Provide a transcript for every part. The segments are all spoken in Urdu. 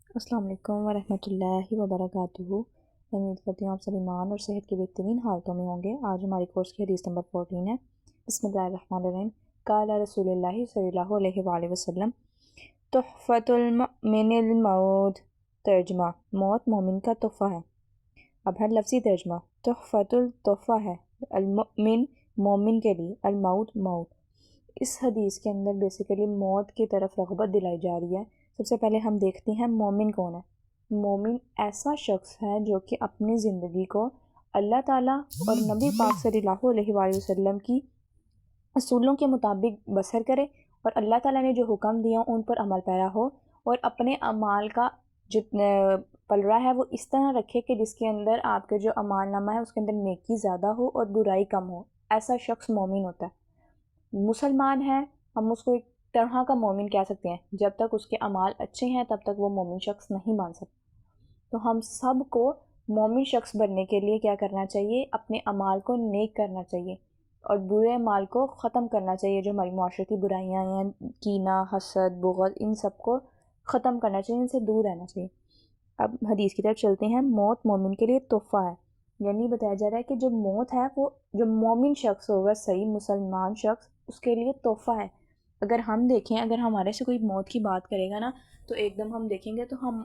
السلام علیکم ورحمۃ اللہ وبرکاتہ۔ امید کرتی ہوں آپ سب ایمان اور صحت کی بہترین حالتوں میں ہوں گے۔ آج ہماری کورس کی حدیث نمبر 14 ہے۔ بسم اللہ الرحمن الرحیم۔ قال رسول اللہ صلی اللہ علیہ وآلہ وسلم تحفۃ المؤمن الموت۔ ترجمہ: موت مومن کا تحفہ ہے۔ اب ہر لفظی ترجمہ: تحفۃ تحفہ ہے، المؤمن مومن کے لیے، الموت موت۔ اس حدیث کے اندر بیسیکلی موت کی طرف رغبت دلائی جا رہی ہے۔ سب سے پہلے ہم دیکھتے ہیں مومن کون ہے۔ مومن ایسا شخص ہے جو کہ اپنی زندگی کو اللہ تعالیٰ اور نبی پاک صلی اللہ علیہ وآلہ وسلم کی اصولوں کے مطابق بسر کرے، اور اللہ تعالیٰ نے جو حکم دیا ان پر عمل پیرا ہو، اور اپنے اعمال کا جتنا پلڑا ہے وہ اس طرح رکھے کہ جس کے اندر آپ کے جو اعمال نامہ ہے اس کے اندر نیکی زیادہ ہو اور برائی کم ہو۔ ایسا شخص مومن ہوتا ہے۔ مسلمان ہے، ہم اس کو ایک طرح کا مومن کہہ سکتے ہیں۔ جب تک اس کے اعمال اچھے ہیں تب تک وہ مومن شخص نہیں بن سکتا۔ تو ہم سب کو مومن شخص بننے کے لیے کیا کرنا چاہیے؟ اپنے اعمال کو نیک کرنا چاہیے اور برے اعمال کو ختم کرنا چاہیے۔ جو ہماری معاشرتی برائیاں ہیں، کینہ، حسد، بغض، ان سب کو ختم کرنا چاہیے، ان سے دور رہنا چاہیے۔ اب حدیث کی طرف چلتے ہیں۔ موت مومن کے لیے تحفہ ہے، یعنی بتایا جا رہا ہے کہ جو موت ہے وہ جو مومن شخص ہوگا، صحیح مسلمان شخص، اس کے لیے تحفہ ہے۔ اگر ہم دیکھیں، اگر ہمارے سے کوئی موت کی بات کرے گا نا تو ایک دم ہم دیکھیں گے تو ہم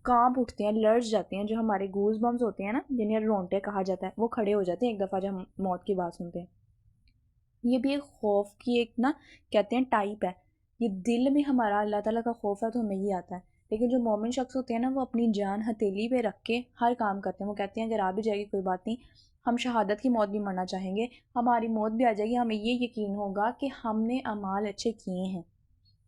کانپ اٹھتے ہیں، لرز جاتے ہیں۔ جو ہمارے گوز بمز ہوتے ہیں نا، جنہیں رونٹے کہا جاتا ہے، وہ کھڑے ہو جاتے ہیں ایک دفعہ جب ہم موت کی بات سنتے ہیں۔ یہ بھی ایک خوف کی ایک نا کہتے ہیں ٹائپ ہے۔ یہ دل میں ہمارا اللہ تعالیٰ کا خوف ہے تو ہمیں یہ آتا ہے۔ لیکن جو مومن شخص ہوتے ہیں نا، وہ اپنی جان ہتھیلی پہ رکھ کے ہر کام کرتے ہیں۔ وہ کہتے ہیں اگر آ بھی جائے گی کوئی بات نہیں، ہم شہادت کی موت بھی مرنا چاہیں گے، ہماری موت بھی آ جائے گی، ہمیں یہ یقین ہوگا کہ ہم نے اعمال اچھے کیے ہیں۔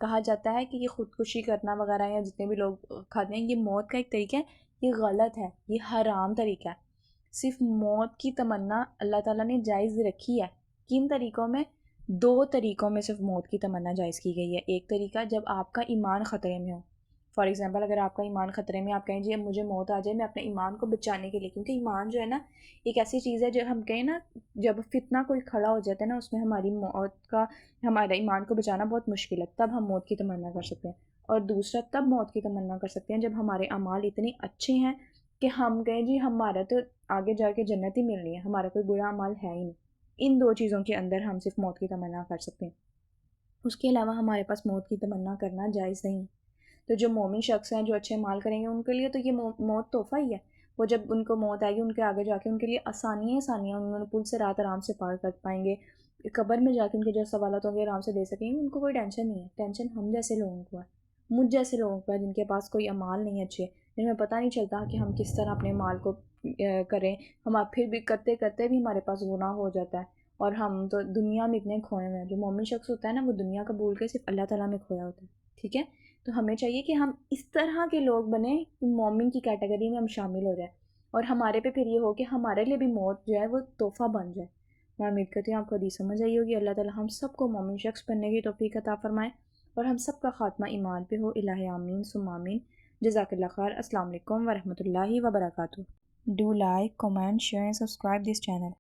کہا جاتا ہے کہ یہ خودکشی کرنا وغیرہ یا جتنے بھی لوگ کھاتے ہیں، یہ موت کا ایک طریقہ ہے، یہ غلط ہے، یہ حرام طریقہ ہے۔ صرف موت کی تمنا اللہ تعالیٰ نے جائز رکھی ہے۔ کن طریقوں میں؟ دو طریقوں میں صرف موت کی تمنا جائز کی گئی ہے۔ ایک طریقہ جب آپ کا ایمان خطرے میں ہو۔ فار ایگزامپل اگر آپ کا ایمان خطرے میں، آپ کہیں جی مجھے موت آ جائے، میں اپنے ایمان کو بچانے کے لیے، کیونکہ ایمان جو ہے نا ایک ایسی چیز ہے جو ہم کہیں نا جب فتنہ کوئی کھڑا ہو جاتا ہے نا، اس میں ہماری موت کا، ہمارے ایمان کو بچانا بہت مشکل ہے، تب ہم موت کی تمنا کر سکتے ہیں۔ اور دوسرا تب موت کی تمنا کر سکتے ہیں جب ہمارے اعمال اتنے اچھے ہیں کہ ہم کہیں جی ہمارا تو آگے جا کے جنت ہی ملنی ہے، ہمارا کوئی برا اعمال ہے ہی نہیں۔ ان دو چیزوں کے اندر ہم صرف موت کی تمنا کر سکتے ہیں، اس کے علاوہ ہمارے پاس موت کی تمنا کرنا جائز نہیں۔ تو جو مومن شخص ہیں جو اچھے اعمال کریں گے ان کے لیے تو یہ موت تحفہ ہی ہے۔ وہ جب ان کو موت آئے گی، ان کے آگے جا کے ان کے لیے آسانیاں انہوں نے پل سے رات آرام سے پار کر پائیں گے، قبر میں جا کے ان کے جو سوالات ہوں گے آرام سے دے سکیں گے، ان کو کوئی ٹینشن نہیں ہے۔ ٹینشن ہم جیسے لوگوں کو ہے، مجھ جیسے لوگوں کو ہے جن کے پاس کوئی اعمال نہیں اچھے، جن میں پتہ نہیں چلتا کہ ہم کس طرح اپنے اعمال کو کریں۔ ہم پھر بھی کرتے کرتے بھی ہمارے پاس گناہ ہو جاتا ہے، اور ہم تو دنیا میں اتنے کھوئے ہوئے ہیں۔ جو مومن شخص ہوتا ہے نا وہ دنیا کا بھول کے صرف اللہ تعالیٰ میں کھویا ہوتا ہے، ٹھیک ہے؟ تو ہمیں چاہیے کہ ہم اس طرح کے لوگ بنیں کہ مومن کی کیٹیگری میں ہم شامل ہو جائیں، اور ہمارے پہ پھر یہ ہو کہ ہمارے لیے بھی موت جو ہے وہ تحفہ بن جائے۔ میں امید کرتی ہوں آپ کو حدیث سمجھ آئی ہوگی۔ اللہ تعالیٰ ہم سب کو مومن شخص بننے کی توفیق عطا فرمائے، اور ہم سب کا خاتمہ ایمان پہ ہو۔ الہ آمین ثم آمین۔ جزاک اللہ خیر۔ السلام علیکم ورحمۃ اللہ وبرکاتہ۔ Do like, comment, share and subscribe this channel.